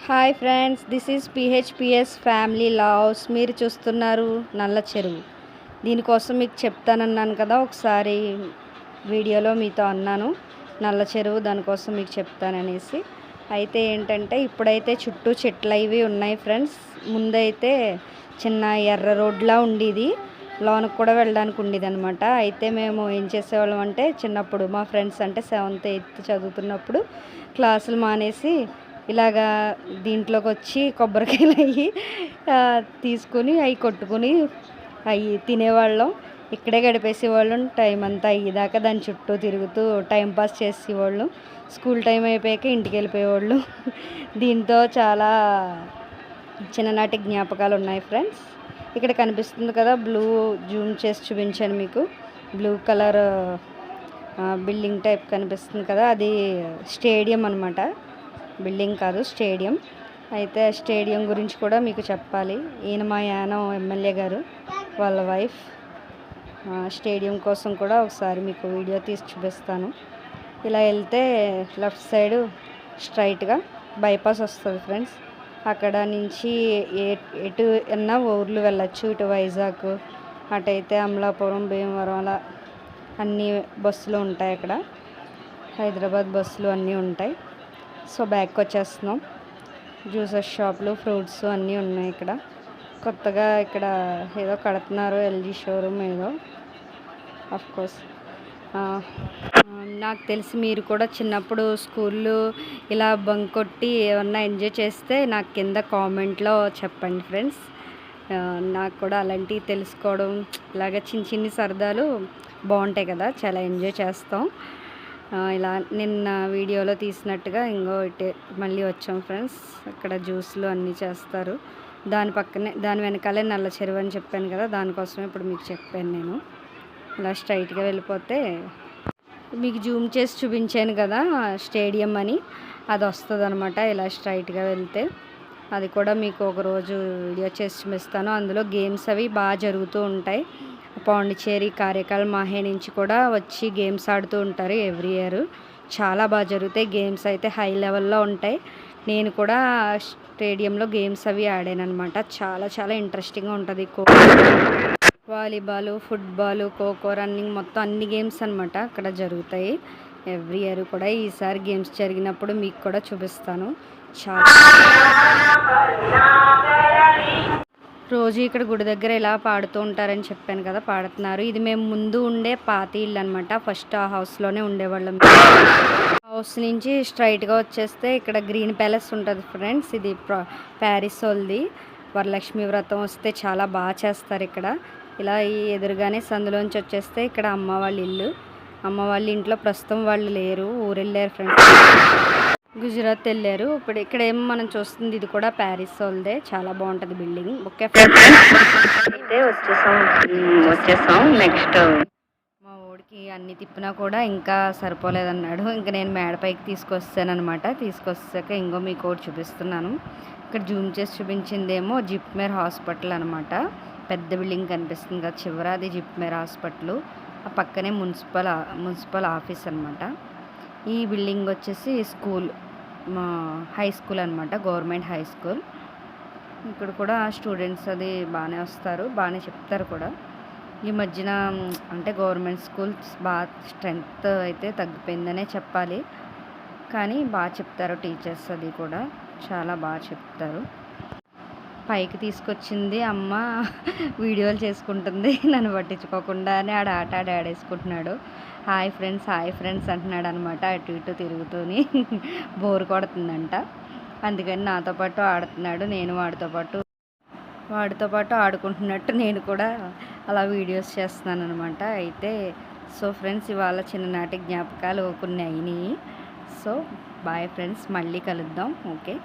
Hi friends, this is PHPS family loves. మీరు చూస్తున్నారు నల్ల చెరువు. దీనికోసం మీకు చెప్తానన్నాను కదా, ఒకసారి వీడియోలో మీతో అన్నాను నల్ల చెరువు, దానికోసం మీకు చెప్తాననేసి. అయితే ఏంటంటే ఇప్పుడైతే చుట్టూ చెట్లు అవి ఉన్నాయి ఫ్రెండ్స్. ముందైతే చిన్న ఎర్ర రోడ్లా ఉండేది, లోనకు కూడా వెళ్ళడానికి ఉండేది అనమాట. అయితే మేము ఏం చేసేవాళ్ళం అంటే చిన్నప్పుడు మా ఫ్రెండ్స్ అంటే 7th 8th చదువుతున్నప్పుడు క్లాసులు మానేసి ఇలాగా దీంట్లోకి వచ్చి కొబ్బరికాయలు అవి తీసుకుని అవి కొట్టుకుని అవి తినేవాళ్ళం. ఇక్కడే గడిపేసేవాళ్ళం టైం అంతా అయ్యేదాకా, దాని చుట్టూ తిరుగుతూ టైంపాస్ చేసేవాళ్ళం. స్కూల్ టైం అయిపోయాక ఇంటికి వెళ్ళిపోయేవాళ్ళు. దీంతో చాలా చిన్ననాటి జ్ఞాపకాలు ఉన్నాయి ఫ్రెండ్స్. ఇక్కడ కనిపిస్తుంది కదా బ్లూ, జూమ్ చేసి చూపించాను మీకు. బ్లూ కలర్ బిల్డింగ్ టైప్ కనిపిస్తుంది కదా, అది స్టేడియం అనమాట. బిల్డింగ్ కాదు, స్టేడియం. అయితే స్టేడియం గురించి కూడా మీకు చెప్పాలి. ఈయన మా యానం ఎమ్మెల్యే గారు వాళ్ళ వైఫ్. స్టేడియం కోసం కూడా ఒకసారి మీకు వీడియో తీసి చూపిస్తాను. ఇలా వెళ్తే లెఫ్ట్ సైడు స్ట్రైట్గా బైపాస్ వస్తుంది ఫ్రెండ్స్. అక్కడ నుంచి ఎటు అన్నా ఊర్లు వెళ్ళచ్చు. ఇటు వైజాగ్, అటైతే అమలాపురం, భీమవరం, అలా అన్ని బస్సులు ఉంటాయి అక్కడ. హైదరాబాద్ బస్సులు అన్నీ ఉంటాయి. సో బ్యాక్ వచ్చేస్తున్నాం. జ్యూసెస్ షాపులు, ఫ్రూట్స్ అన్నీ ఉన్నాయి ఇక్కడ. కొత్తగా ఇక్కడ ఏదో కడుతున్నారు, ఎల్జీ షోరూమ్ ఏదో. కోర్స్ నాకు తెలిసి మీరు కూడా చిన్నప్పుడు స్కూల్లో ఇలా బంక్ కొట్టి ఏమన్నా ఎంజాయ్ చేస్తే నాకు కింద కామెంట్లో చెప్పండి ఫ్రెండ్స్. నాకు కూడా అలాంటివి తెలుసుకోవడం, ఇలాగ చిన్న చిన్ని సరదాలు బాగుంటాయి కదా, చాలా ఎంజాయ్ చేస్తాం. ఇలా నిన్న వీడియోలో తీసినట్టుగా ఇంకో ఇటే మళ్ళీ వచ్చాం ఫ్రెండ్స్. అక్కడ జ్యూస్లు అన్నీ చేస్తారు. దాని పక్కనే, దాని వెనకాలే నల్ల చెరువు అని చెప్పాను కదా, దానికోసమే ఇప్పుడు మీకు చెప్పాను నేను. ఇలా స్ట్రైట్గా వెళ్ళిపోతే మీకు జూమ్ చేసి చూపించాను కదా స్టేడియం అని, అది వస్తుంది అనమాట. ఇలా స్ట్రైట్గా వెళ్తే అది కూడా మీకు ఒకరోజు వీడియో చేసి చూపిస్తాను. అందులో గేమ్స్ అవి బాగా జరుగుతూ ఉంటాయి. పాండిచేరి, కారైకాల్, మాహే నుంచి కూడా వచ్చి గేమ్స్ ఆడుతూ ఉంటారు ఎవ్రీ ఇయర్. చాలా బాగా జరుగుతాయి గేమ్స్, అయితే హై లెవెల్లో ఉంటాయి. నేను కూడా స్టేడియంలో గేమ్స్ అవి ఆడాను అనమాట. చాలా చాలా ఇంట్రెస్టింగ్గా ఉంటుంది. వాలీబాల్, ఫుట్బాల్, ఖోఖో, రన్నింగ్, మొత్తం అన్ని గేమ్స్ అనమాట అక్కడ జరుగుతాయి ఎవ్రీ ఇయర్ కూడా. ఈసారి గేమ్స్ జరిగినప్పుడు మీకు కూడా చూపిస్తాను. చాలా రోజు ఇక్కడ గుడి దగ్గర ఇలా పాడుతూ ఉంటారని చెప్పాను కదా, పాడుతున్నారు. ఇది మేము ముందు ఉండే పాత ఇల్లు అనమాట. ఫస్ట్ ఆ హౌస్లోనే ఉండేవాళ్ళం. హౌస్ నుంచి స్ట్రైట్గా వచ్చేస్తే ఇక్కడ గ్రీన్ ప్యాలెస్ ఉంటుంది ఫ్రెండ్స్. ఇది ప్యారిస్ వాళ్ళది. వరలక్ష్మి వ్రతం వస్తే చాలా బాగా చేస్తారు ఇక్కడ. ఇలా ఈ ఎదురుగానే సందులోంచి వచ్చేస్తే ఇక్కడ అమ్మ వాళ్ళ ఇల్లు. అమ్మ వాళ్ళ ఇంట్లో ప్రస్తుతం వాళ్ళు లేరు, ఊరు వెళ్ళారు ఫ్రెండ్స్, గుజరాత్ వెళ్ళారు. ఇప్పుడు ఇక్కడ ఏమో మనం చూస్తుంది ఇది కూడా ప్యారిస్ వాళ్ళదే. చాలా బాగుంటుంది బిల్డింగ్. ఓకే అయితే వచ్చేసాం నెక్స్ట్. మా ఊడికి అన్ని తిప్పినా కూడా ఇంకా సరిపోలేదన్నాడు. ఇంకా నేను మేడపైకి తీసుకొస్తాను అనమాట. తీసుకొచ్చాక ఇంకో మీకు ఒకటి చూపిస్తున్నాను. ఇక్కడ జూమ్ చేసి చూపించిందేమో జిప్మేర్ హాస్పిటల్ అనమాట. పెద్ద బిల్డింగ్ కనిపిస్తుంది కదా చివర, అది జిప్మేర్ హాస్పిటల్. ఆ పక్కనే మున్సిపల్ ఆఫీస్ అనమాట. ఈ బిల్డింగ్ వచ్చేసి స్కూల్, హై స్కూల్ అనమాట, గవర్నమెంట్ హై స్కూల్. ఇక్కడ కూడా స్టూడెంట్స్ అది బాగానే వస్తారు, బాగానే చెప్తారు కూడా. ఈ మధ్యన అంటే గవర్నమెంట్ స్కూల్స్ బాగా స్ట్రెంగ్త్ అయితే తగ్గిపోయిందనే చెప్పాలి, కానీ బాగా చెప్తారు టీచర్స్, అది కూడా చాలా బాగా చెప్తారు. పైకి తీసుకొచ్చింది అమ్మ, వీడియోలు చేసుకుంటుంది నన్ను పట్టించుకోకుండానే. ఆట ఆడేసుకుంటున్నాడు. హాయ్ ఫ్రెండ్స్ అంటున్నాడు అనమాట, అటు ఇటు తిరుగుతూని. బోర్ కొడుతుందంట, అందుకని నాతో పాటు ఆడుతున్నాడు. నేను వాడితో పాటు ఆడుకుంటున్నట్టు నేను కూడా అలా వీడియోస్ చేస్తున్నాను అనమాట. అయితే సో ఫ్రెండ్స్, ఇవాళ చిన్ననాటి జ్ఞాపకాలు కొన్ని అయినాయి. సో బాయ్ ఫ్రెండ్స్, మళ్ళీ కలుద్దాం. ఓకే.